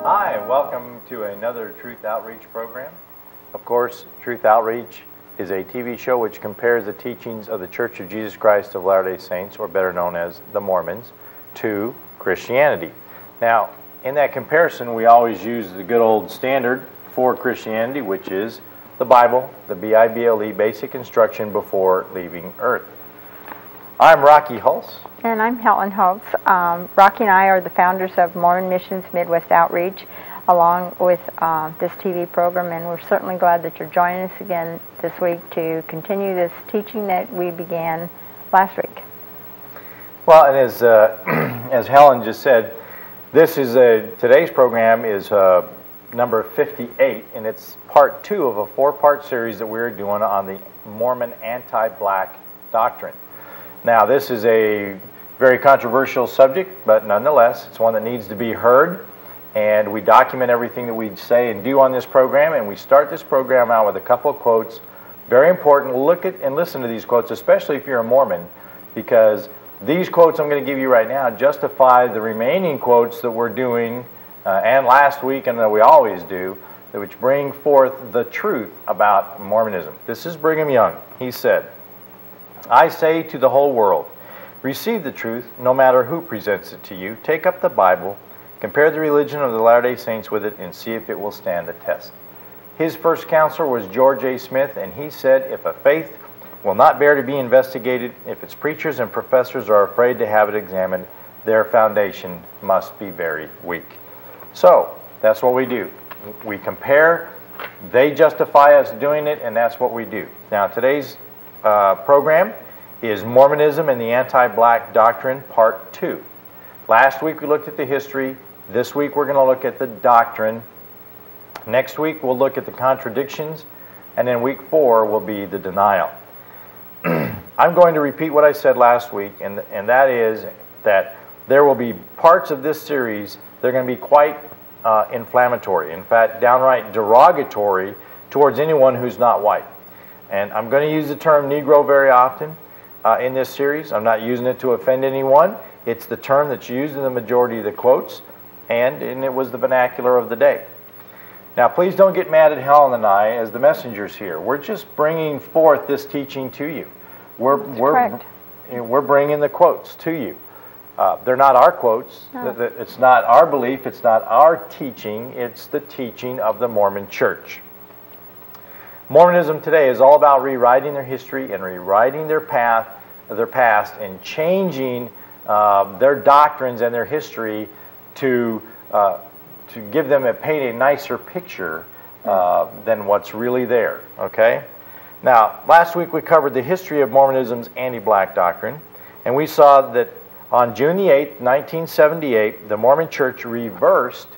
Hi, welcome to another Truth Outreach program. Of course, Truth Outreach is a TV show which compares the teachings of the Church of Jesus Christ of Latter-day Saints, or better known as the Mormons, to Christianity. Now, in that comparison, we always use the good old standard for Christianity, which is the Bible, the Bible, basic instruction before leaving Earth. I'm Rocky Hulse. And I'm Helen Hulse. Rocky and I are the founders of Mormon Missions Midwest Outreach, along with this TV program, and we're certainly glad that you're joining us again this week to continue this teaching that we began last week. Well, and as Helen just said, this is today's program is number 58, and it's part 2 of a 4-part series that we're doing on the Mormon anti-black doctrine. Now, this is a very controversial subject, but nonetheless, it's one that needs to be heard, and we document everything that we say and do on this program, and we start this program out with a couple of quotes. Very important. Look at and listen to these quotes, especially if you're a Mormon, because these quotes I'm going to give you right now justify the remaining quotes that we're doing, and last week, and that we always do, which bring forth the truth about Mormonism. This is Brigham Young. He said, "I say to the whole world, receive the truth, no matter who presents it to you. Take up the Bible, compare the religion of the Latter-day Saints with it, and see if it will stand the test." His first counselor was George A. Smith, and he said, "If a faith will not bear to be investigated, if its preachers and professors are afraid to have it examined, their foundation must be very weak." So, that's what we do. We compare, they justify us doing it, and that's what we do. Now, today's program is Mormonism and the Anti-Black Doctrine, Part 2. Last week we looked at the history. This week we're going to look at the doctrine. Next week we'll look at the contradictions. And then week 4 will be the denial. I'm going to repeat what I said last week, and that is that there will be parts of this series that are going to be quite inflammatory. In fact, downright derogatory towards anyone who's not white. And I'm going to use the term Negro very often in this series. I'm not using it to offend anyone. It's the term that's used in the majority of the quotes, and it was the vernacular of the day. Now, please don't get mad at Helen and I as the messengers here. We're just bringing forth this teaching to you. We're bringing the quotes to you. They're not our quotes. No. It's not our belief. It's not our teaching. It's the teaching of the Mormon Church. Mormonism today is all about rewriting their history and rewriting their past, and changing their doctrines and their history to give them paint a nicer picture than what's really there. Okay? Now, last week we covered the history of Mormonism's anti-black doctrine, and we saw that on June the 8th, 1978, the Mormon Church reversed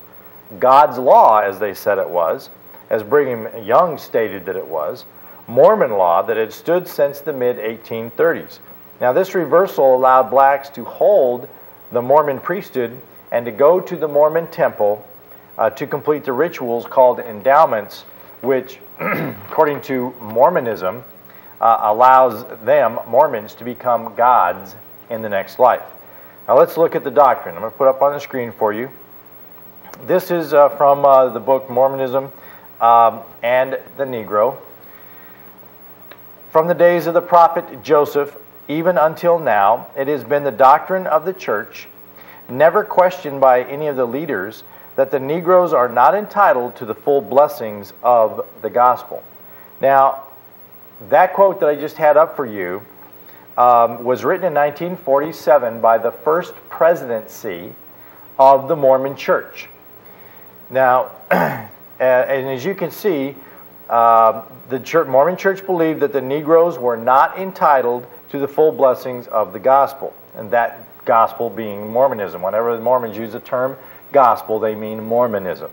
God's law, as they said it was, as Brigham Young stated that it was, Mormon law that had stood since the mid-1830s. Now, this reversal allowed blacks to hold the Mormon priesthood and to go to the Mormon temple to complete the rituals called endowments, which, according to Mormonism, allows them, Mormons, to become gods in the next life. Now, let's look at the doctrine. I'm going to put up on the screen for you. This is from the book Mormonism and the Negro. From the days of the prophet Joseph, even until now, it has been the doctrine of the church, never questioned by any of the leaders, that the Negroes are not entitled to the full blessings of the gospel. Now, that quote that I just had up for you was written in 1947 by the first presidency of the Mormon Church. Now, and as you can see, the Mormon Church believed that the Negroes were not entitled to the full blessings of the gospel, and that gospel being Mormonism. Whenever the Mormons use the term gospel, they mean Mormonism.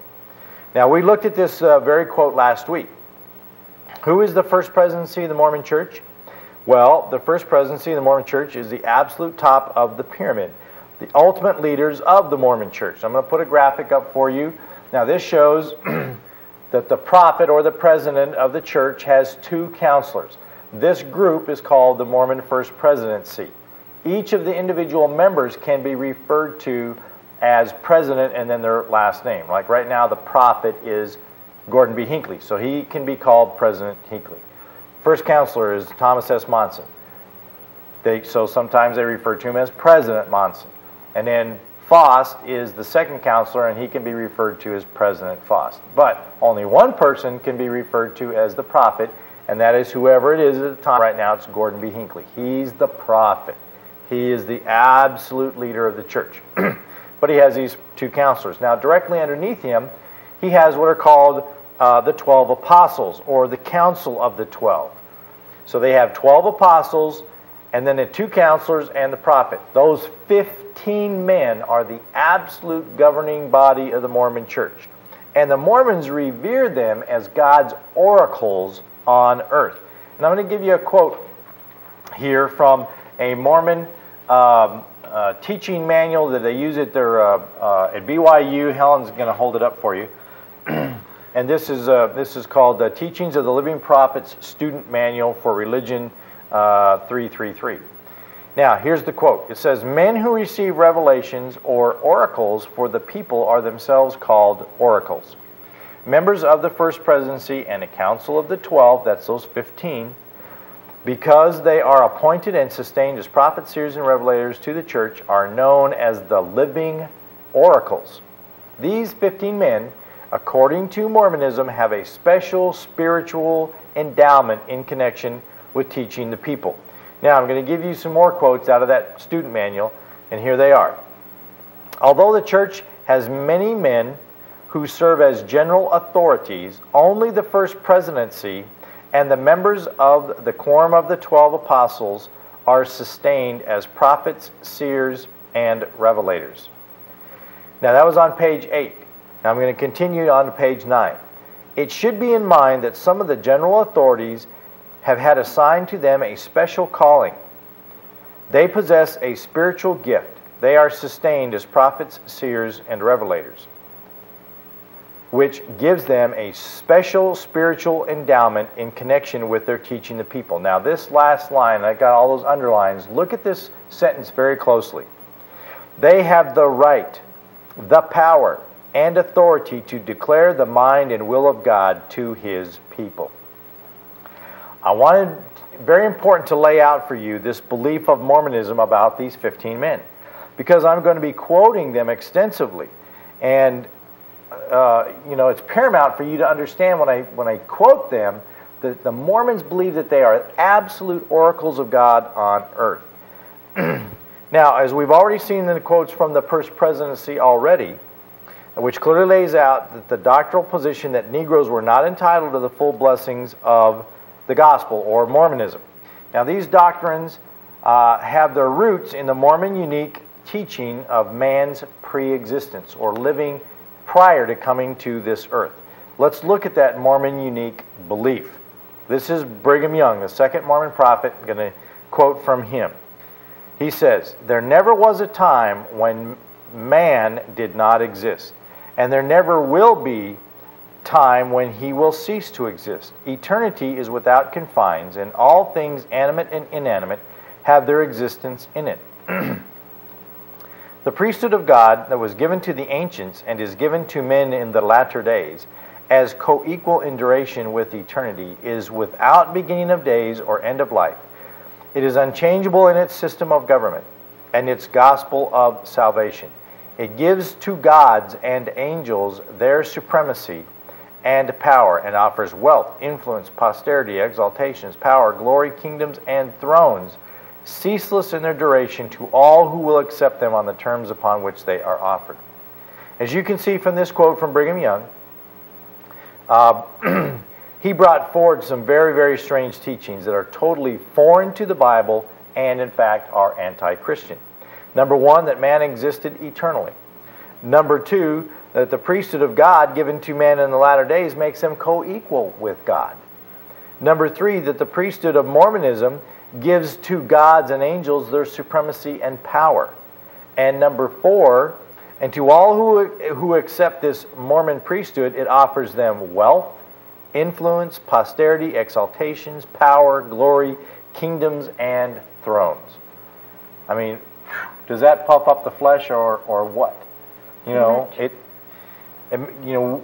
Now, we looked at this very quote last week. Who is the first presidency of the Mormon Church? Well, the first presidency of the Mormon Church is the absolute top of the pyramid, the ultimate leaders of the Mormon Church. I'm going to put a graphic up for you. Now, this shows that the prophet or the president of the church has 2 counselors. This group is called the Mormon First Presidency. Each of the individual members can be referred to as president and then their last name. Like right now, the prophet is Gordon B. Hinckley, so he can be called President Hinckley. First counselor is Thomas S. Monson. So sometimes they refer to him as President Monson. And then Faust is the second counselor, and he can be referred to as President Faust. But only one person can be referred to as the prophet, and that is whoever it is at the time. Right now, it's Gordon B. Hinckley. He's the prophet. He is the absolute leader of the church. But he has these two counselors. Now, directly underneath him, he has what are called the 12 apostles, or the council of the 12. So they have 12 apostles, and then the two counselors and the prophet. Those 15 men are the absolute governing body of the Mormon church. And the Mormons revere them as God's oracles on earth. And I'm going to give you a quote here from a Mormon teaching manual that they use at at BYU. Helen's going to hold it up for you. And this is called the Teachings of the Living Prophets Student Manual for Religion 333. Now, here's the quote. It says, "Men who receive revelations or oracles for the people are themselves called oracles. Members of the First Presidency and a Council of the 12, that's those 15, because they are appointed and sustained as prophets, seers, and revelators to the church, are known as the living oracles. These 15 men, according to Mormonism, have a special spiritual endowment in connection with teaching the people." Now, I'm going to give you some more quotes out of that student manual, and here they are. "Although the church has many men who serve as general authorities, only the First Presidency and the members of the Quorum of the 12 Apostles are sustained as prophets, seers, and revelators." Now, that was on page 8. Now, I'm going to continue on to page 9. "It should be in mind that some of the general authorities have had assigned to them a special calling. They possess a spiritual gift. They are sustained as prophets, seers, and revelators, which gives them a special spiritual endowment in connection with their teaching the people." Now, this last line, I got all those underlines. Look at this sentence very closely. "They have the right, the power, and authority to declare the mind and will of God to His people." I wanted, very important to lay out for you this belief of Mormonism about these 15 men, because I'm going to be quoting them extensively. And it's paramount for you to understand when I quote them that the Mormons believe that they are absolute oracles of God on earth. Now, as we've already seen in the quotes from the First Presidency already, which clearly lays out that the doctrinal position that Negroes were not entitled to the full blessings of the gospel or Mormonism. Now, these doctrines have their roots in the Mormon unique teaching of man's pre-existence, or living prior to coming to this earth. Let's look at that Mormon unique belief. This is Brigham Young, the second Mormon prophet. I'm going to quote from him. He says, "There never was a time when man did not exist, and there never will be time when he will cease to exist. Eternity is without confines, and all things animate and inanimate have their existence in it. The priesthood of God that was given to the ancients and is given to men in the latter days, as co-equal in duration with eternity, is without beginning of days or end of life. It is unchangeable in its system of government and its gospel of salvation. It gives to gods and angels their supremacy and power, and offers wealth, influence, posterity, exaltations, power, glory, kingdoms, and thrones, ceaseless in their duration, to all who will accept them on the terms upon which they are offered." As you can see from this quote from Brigham Young, he brought forward some very, very strange teachings that are totally foreign to the Bible and, in fact, are anti-Christian. Number one, that man existed eternally. Number two, that the priesthood of God given to man in the latter days makes them co-equal with God. Number three, that the priesthood of Mormonism gives to gods and angels their supremacy and power. And number four, and to all who accept this Mormon priesthood, it offers them wealth, influence, posterity, exaltations, power, glory, kingdoms, and thrones. I mean, does that puff up the flesh or what? You know,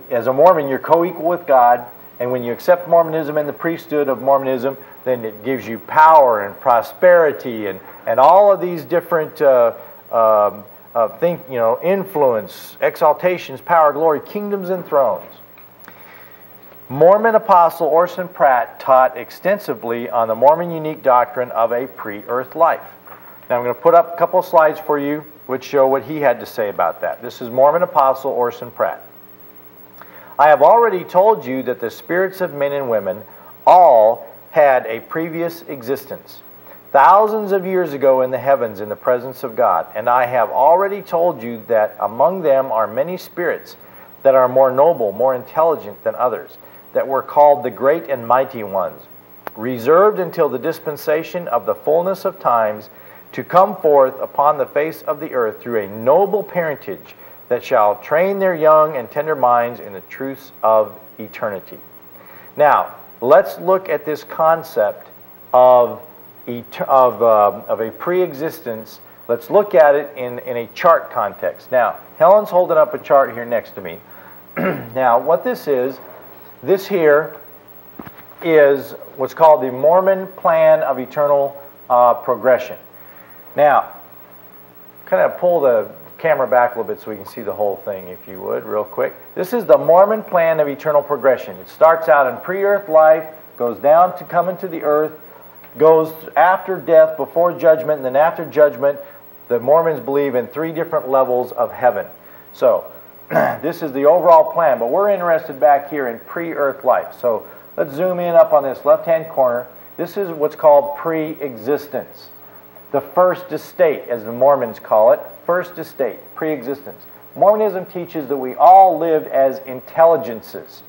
as a Mormon, you're co-equal with God, and when you accept Mormonism and the priesthood of Mormonism, then it gives you power and prosperity and all of these different influence, exaltations, power, glory, kingdoms, and thrones. Mormon apostle Orson Pratt taught extensively on the Mormon unique doctrine of a pre-earth life. Now I'm going to put up a couple of slides for you which show what he had to say about that. This is Mormon apostle Orson Pratt. I have already told you that the spirits of men and women all had a previous existence, thousands of years ago in the heavens in the presence of God. And I have already told you that among them are many spirits that are more noble, more intelligent than others, that were called the great and mighty ones, reserved until the dispensation of the fullness of times to come forth upon the face of the earth through a noble parentage that shall train their young and tender minds in the truths of eternity. Now, let's look at this concept of a pre-existence. Let's look at it in a chart context. Now, Helen's holding up a chart here next to me. Now, what this here is what's called the Mormon plan of eternal progression. Now, kind of pull the camera back a little bit so we can see the whole thing, if you would, real quick. This is the Mormon plan of eternal progression. It starts out in pre-earth life, goes down to coming to the earth, goes after death, before judgment, and then after judgment, the Mormons believe in 3 different levels of heaven. So, this is the overall plan, but we're interested back here in pre-earth life. So, let's zoom in up on this left-hand corner. This is what's called pre-existence. The first estate, as the Mormons call it, first estate, pre-existence. Mormonism teaches that we all lived as intelligences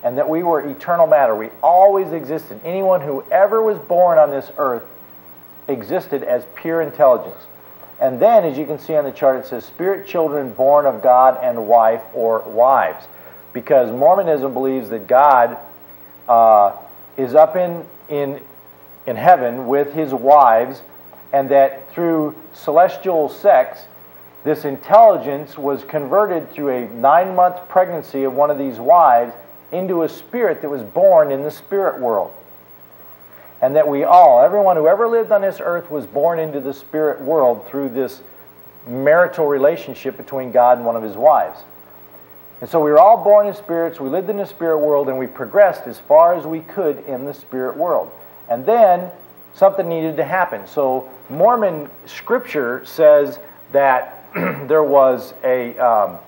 and that we were eternal matter. We always existed. Anyone who ever was born on this earth existed as pure intelligence. And then, as you can see on the chart, it says spirit children born of God and wife or wives. Because Mormonism believes that God is up in heaven with his wives, and that through celestial sex, this intelligence was converted through a 9-month pregnancy of one of these wives into a spirit that was born in the spirit world. And that we all, everyone who ever lived on this earth, was born into the spirit world through this marital relationship between God and one of his wives. And so we were all born as spirits, we lived in the spirit world, and we progressed as far as we could in the spirit world. And then something needed to happen. So Mormon scripture says that there was a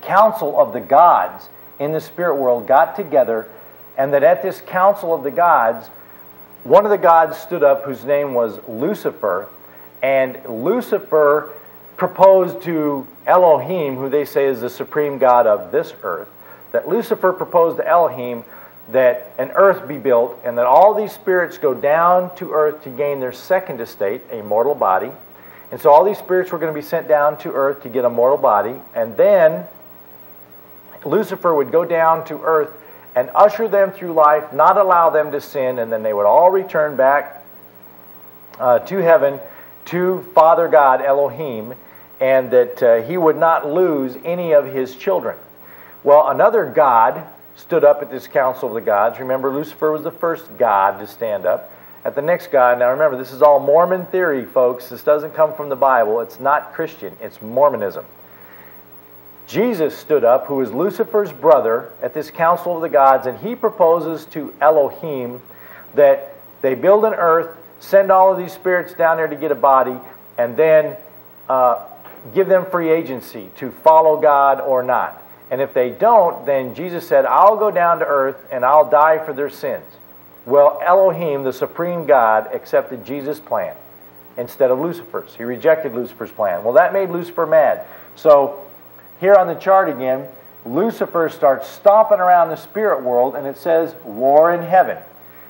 council of the gods in the spirit world got together, and that at this council of the gods, one of the gods stood up whose name was Lucifer, and Lucifer proposed to Elohim, who they say is the supreme God of this earth, that Lucifer proposed to Elohim that an earth be built and that all these spirits go down to earth to gain their second estate, a mortal body. And so all these spirits were going to be sent down to earth to get a mortal body, and then Lucifer would go down to earth and usher them through life, not allow them to sin, and then they would all return back to heaven to Father God, Elohim, and that he would not lose any of his children. Well, another god stood up at this council of the gods. Remember, Lucifer was the first god to stand up. At the next god, now remember, this is all Mormon theory, folks. This doesn't come from the Bible. It's not Christian. It's Mormonism. Jesus stood up, who is Lucifer's brother, at this council of the gods, and he proposes to Elohim that they build an earth, send all of these spirits down there to get a body, and then give them free agency to follow God or not. And if they don't, then Jesus said, I'll go down to earth and I'll die for their sins. Well, Elohim, the supreme God, accepted Jesus' plan instead of Lucifer's. He rejected Lucifer's plan. Well, that made Lucifer mad. So here on the chart again, Lucifer starts stomping around the spirit world, and it says, war in heaven.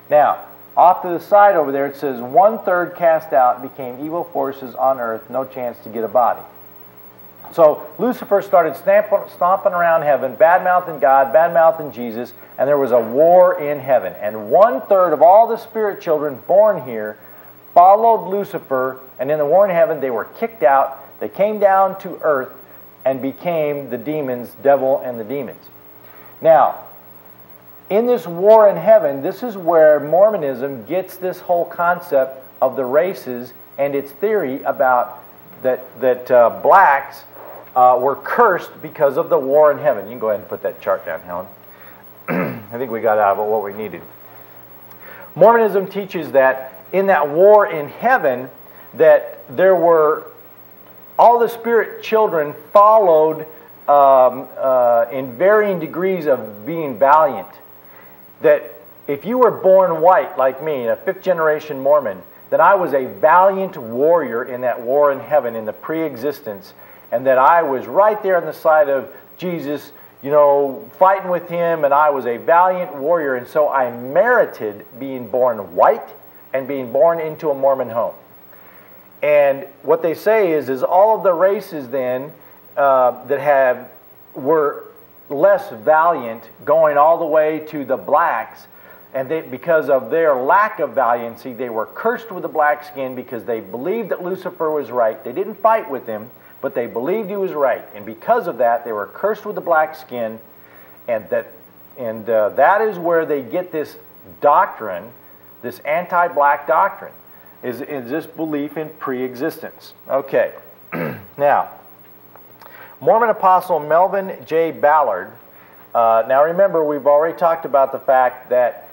Now, off to the side over there, it says, 1/3 cast out became evil forces on earth, no chance to get a body. So Lucifer started stomping around heaven, bad-mouthing God, bad-mouthing Jesus, and there was a war in heaven. And 1/3 of all the spirit children born here followed Lucifer, and in the war in heaven they were kicked out. They came down to earth and became the demons, devil and the demons. Now, in this war in heaven, this is where Mormonism gets this whole concept of the races and its theory about that blacks were cursed because of the war in heaven. You can go ahead and put that chart down, Helen. I think we got out of what we needed. Mormonism teaches that in that war in heaven, that there were all the spirit children followed in varying degrees of being valiant. That if you were born white like me, a fifth-generation Mormon, that I was a valiant warrior in that war in heaven, in the pre-existence, and that I was right there on the side of Jesus, you know, fighting with him, and I was a valiant warrior, and so I merited being born white and being born into a Mormon home. And what they say is all of the races then that were less valiant, going all the way to the blacks, and because of their lack of valiancy, they were cursed with the black skin because they believed that Lucifer was right. They didn't fight with him, but they believed he was right, and because of that, they were cursed with the black skin, and that is where they get this doctrine, this anti-black doctrine, is this belief in pre-existence. Okay, now, Mormon Apostle Melvin J. Ballard. Now remember, we've already talked about the fact that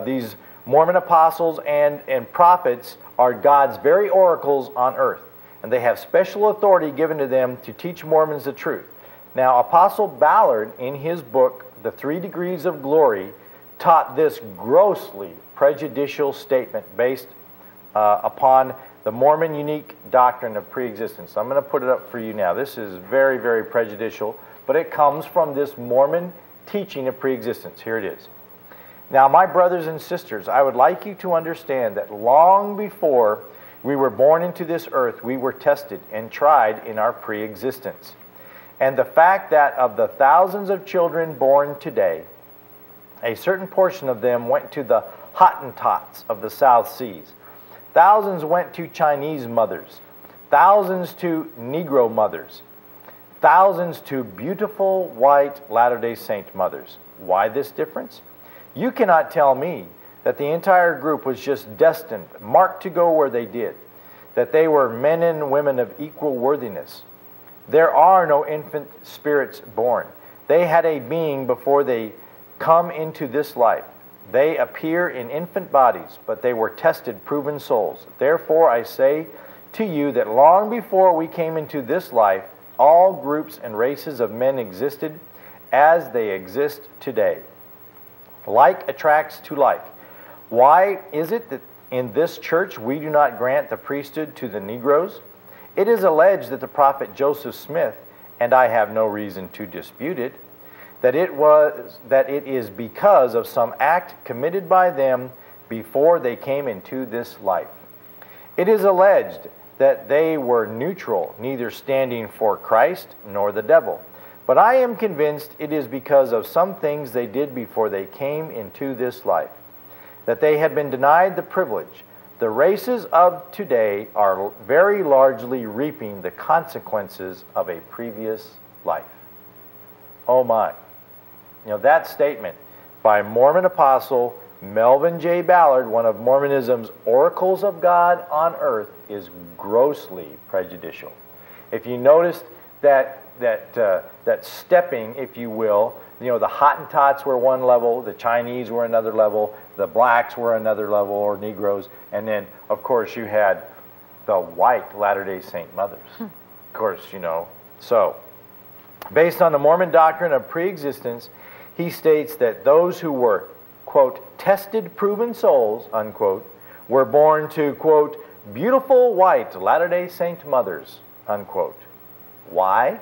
these Mormon apostles and prophets are God's very oracles on earth, and they have special authority given to them to teach Mormons the truth. Now, Apostle Ballard, in his book, The 3 Degrees of Glory, taught this grossly prejudicial statement based upon the Mormon unique doctrine of preexistence. I'm going to put it up for you now. This is very, very prejudicial, but it comes from this Mormon teaching of preexistence. Here it is. Now, my brothers and sisters, I would like you to understand that long before we were born into this earth, we were tested and tried in our preexistence. And the fact that of the thousands of children born today, a certain portion of them went to the Hottentots of the South Seas. Thousands went to Chinese mothers, thousands to Negro mothers, thousands to beautiful white Latter-day Saint mothers. Why this difference? You cannot tell me that the entire group was just destined, marked to go where they did, that they were men and women of equal worthiness. There are no infant spirits born. They had a being before they come into this life. They appear in infant bodies, but they were tested, proven souls. Therefore, I say to you that long before we came into this life, all groups and races of men existed as they exist today. Like attracts to like. Why is it that in this church we do not grant the priesthood to the Negroes? It is alleged that the prophet Joseph Smith, and I have no reason to dispute it, that it is because of some act committed by them before they came into this life. It is alleged that they were neutral, neither standing for Christ nor the devil. But I am convinced it is because of some things they did before they came into this life, that they have been denied the privilege. The races of today are very largely reaping the consequences of a previous life. Oh my. You know, that statement by Mormon Apostle Melvin J. Ballard, one of Mormonism's oracles of God on earth, is grossly prejudicial. If you noticed that stepping, if you will, you know, the Hottentots were one level, the Chinese were another level, the blacks were another level, or Negroes, and then, of course, you had the white Latter-day Saint mothers. Of course, you know. So, based on the Mormon doctrine of preexistence, he states that those who were, quote, tested, proven souls, unquote, were born to, quote, beautiful white Latter-day Saint mothers, unquote. Why?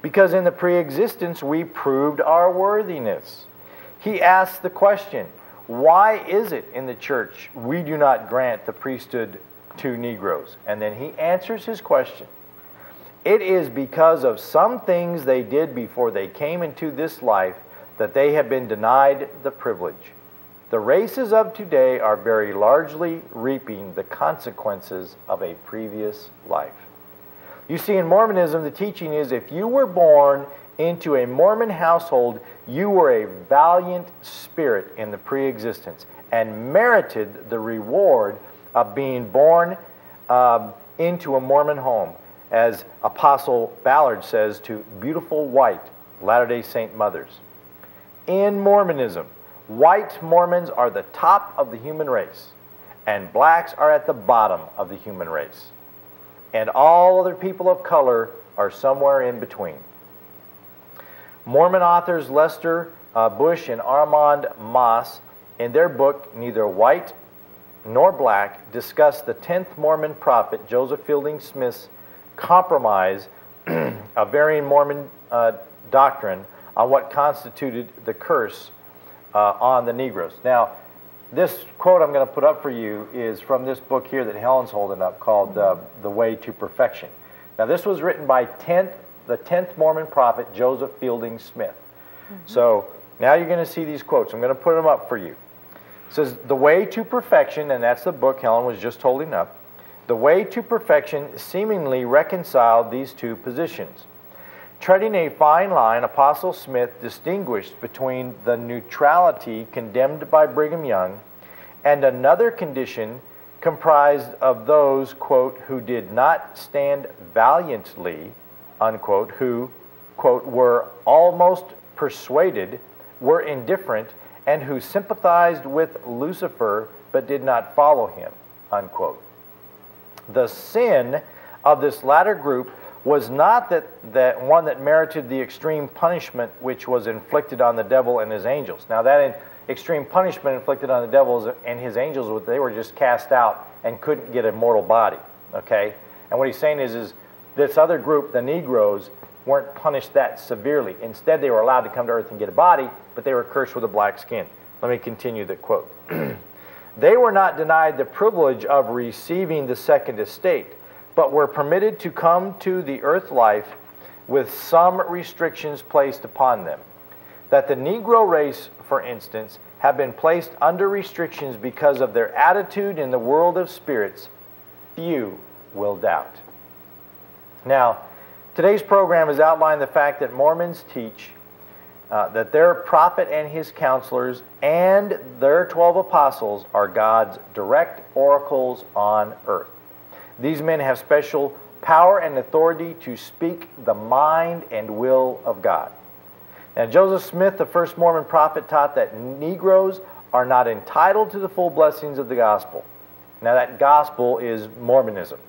Because in the preexistence we proved our worthiness. He asks the question, why is it in the church we do not grant the priesthood to Negroes? And then he answers his question. It is because of some things they did before they came into this life that they have been denied the privilege. The races of today are very largely reaping the consequences of a previous life. You see, in Mormonism, the teaching is if you were born into a Mormon household, you were a valiant spirit in the pre-existence and merited the reward of being born into a Mormon home, as Apostle Ballard says to beautiful white Latter-day Saint mothers. In Mormonism, white Mormons are the top of the human race, and blacks are at the bottom of the human race. And all other people of color are somewhere in between. Mormon authors Lester Bush and Armand Moss, in their book, Neither White nor Black, discuss the 10th Mormon prophet Joseph Fielding Smith's compromise of varying Mormon doctrine on what constituted the curse on the Negroes. Now, this quote I'm going to put up for you is from this book here that Helen's holding up called The Way to Perfection. Now, this was written by the 10th Mormon prophet Joseph Fielding Smith. So now you're going to see these quotes. I'm going to put them up for you. It says, The Way to Perfection, and that's the book Helen was just holding up. The Way to Perfection seemingly reconciled these two positions. Treading a fine line, Apostle Smith distinguished between the neutrality condemned by Brigham Young and another condition comprised of those, quote, who did not stand valiantly, unquote, who, quote, were almost persuaded, were indifferent, and who sympathized with Lucifer but did not follow him, unquote. The sin of this latter group was not that one that merited the extreme punishment which was inflicted on the devil and his angels. Now that extreme punishment inflicted on the devil and his angels, they were just cast out and couldn't get a mortal body, okay? And what he's saying is this other group, the Negroes, weren't punished that severely. Instead, they were allowed to come to earth and get a body, but they were cursed with a black skin. Let me continue the quote. They were not denied the privilege of receiving the second estate, but were permitted to come to the earth life with some restrictions placed upon them. That the Negro race, for instance, have been placed under restrictions because of their attitude in the world of spirits, few will doubt. Now, today's program has outlined the fact that Mormons teach that their prophet and his counselors and their 12 apostles are God's direct oracles on earth. These men have special power and authority to speak the mind and will of God. Now, Joseph Smith, the first Mormon prophet, taught that Negroes are not entitled to the full blessings of the gospel. Now, that gospel is Mormonism.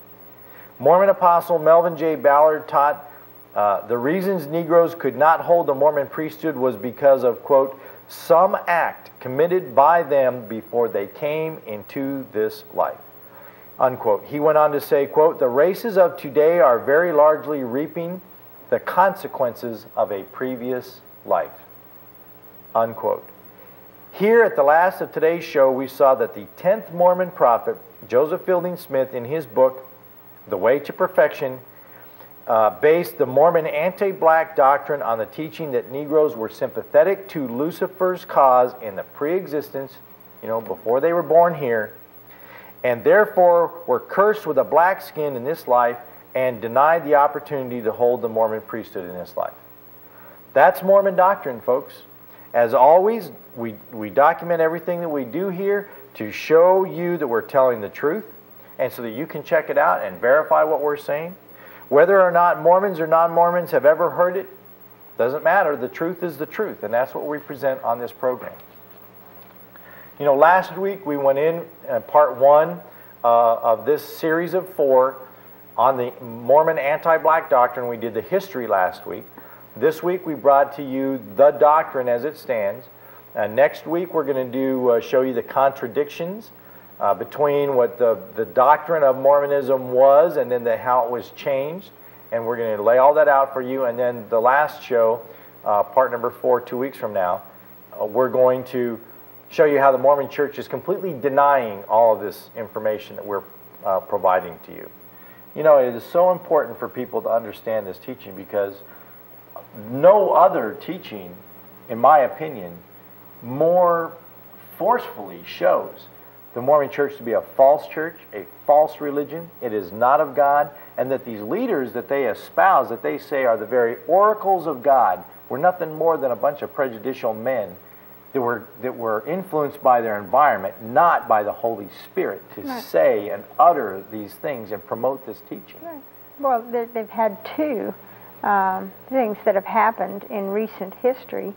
Mormon apostle Melvin J. Ballard taught the reasons Negroes could not hold the Mormon priesthood was because of, quote, some act committed by them before they came into this life, unquote. He went on to say, quote, the races of today are very largely reaping the consequences of a previous life, unquote. Here at the last of today's show, we saw that the 10th Mormon prophet, Joseph Fielding Smith, in his book, The Way to Perfection, based the Mormon anti-black doctrine on the teaching that Negroes were sympathetic to Lucifer's cause in the pre-existence, before they were born here, and therefore were cursed with a black skin in this life and denied the opportunity to hold the Mormon priesthood in this life. That's Mormon doctrine, folks. As always, we document everything that we do here to show you that we're telling the truth, and so that you can check it out and verify what we're saying. Whether or not Mormons or non-Mormons have ever heard it, doesn't matter. The truth is the truth, and that's what we present on this program. Last week we went in part one of this series of 4 on the Mormon anti-black doctrine. We did the history last week. This week we brought to you the doctrine as it stands. Next week we're going to show you the contradictions between what the doctrine of Mormonism was and then how it was changed. And we're going to lay all that out for you. And then the last show, part number 4, 2 weeks from now, we're going to show you how the Mormon Church is completely denying all of this information that we're providing to you. It is so important for people to understand this teaching because no other teaching, in my opinion, more forcefully shows the Mormon church to be a false church, a false religion. It is not of God, and that these leaders that they espouse, that they say are the very oracles of God, were nothing more than a bunch of prejudicial men that were influenced by their environment, not by the Holy Spirit, to say and utter these things and promote this teaching. Right. Well, they've had two things that have happened in recent history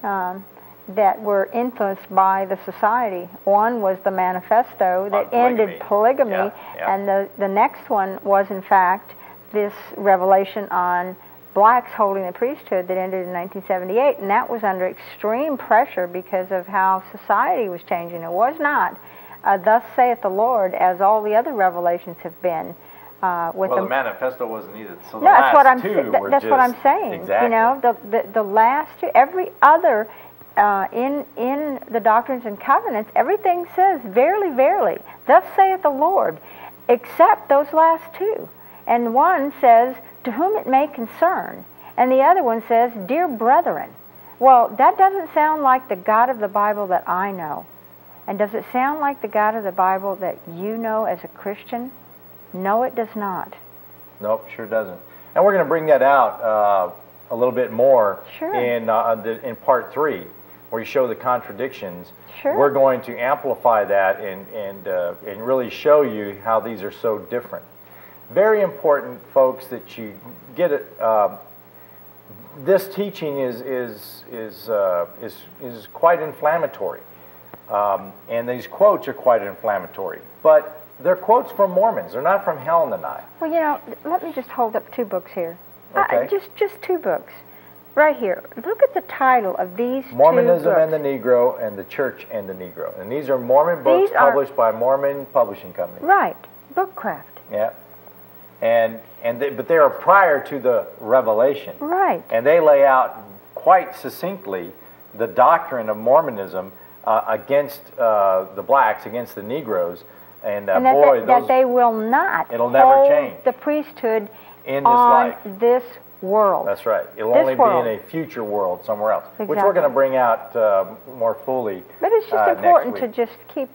that were influenced by the society. One was the manifesto that ended polygamy, and the next one was, in fact, this revelation on blacks holding the priesthood that ended in 1978, and that was under extreme pressure because of how society was changing. It was not, thus saith the Lord, as all the other revelations have been. The manifesto wasn't either. So the that's what I'm saying. Exactly. You know, the last two, every other in the Doctrines and Covenants, everything says, verily, verily, thus saith the Lord, except those last two. And one says, to whom it may concern, and the other one says, dear brethren. Well, that doesn't sound like the God of the Bible that I know. And does it sound like the God of the Bible that you know as a Christian? No, it does not. Nope, sure doesn't. And we're going to bring that out a little bit more in part 3, where you show the contradictions. Sure. We're going to amplify that and really show you how these are so different. Very important, folks, that you get it. This teaching is quite inflammatory, and these quotes are quite inflammatory. But they're quotes from Mormons. They're not from Helen and I. Well, you know, let me just hold up 2 books here. Okay. Just 2 books. Right here. Look at the title of these Mormonism 2 books. and the Negro and the Church and the Negro. And these are Mormon books published by Mormon Publishing Company. Right. Bookcraft. Yeah. But they are prior to the revelation. Right. And they lay out quite succinctly the doctrine of Mormonism against the blacks, against the Negroes. And that they will not it'll never change the priesthood in this life. This world. That's right. It'll only be in a future world somewhere else, which we're going to bring out more fully. But it's just important to just keep,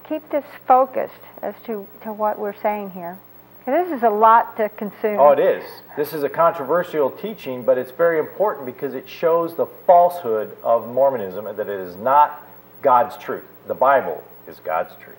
keep this focused as to what we're saying here. This is a lot to consume. Oh, it is. This is a controversial teaching, but it's very important because it shows the falsehood of Mormonism and that it is not God's truth. The Bible is God's truth.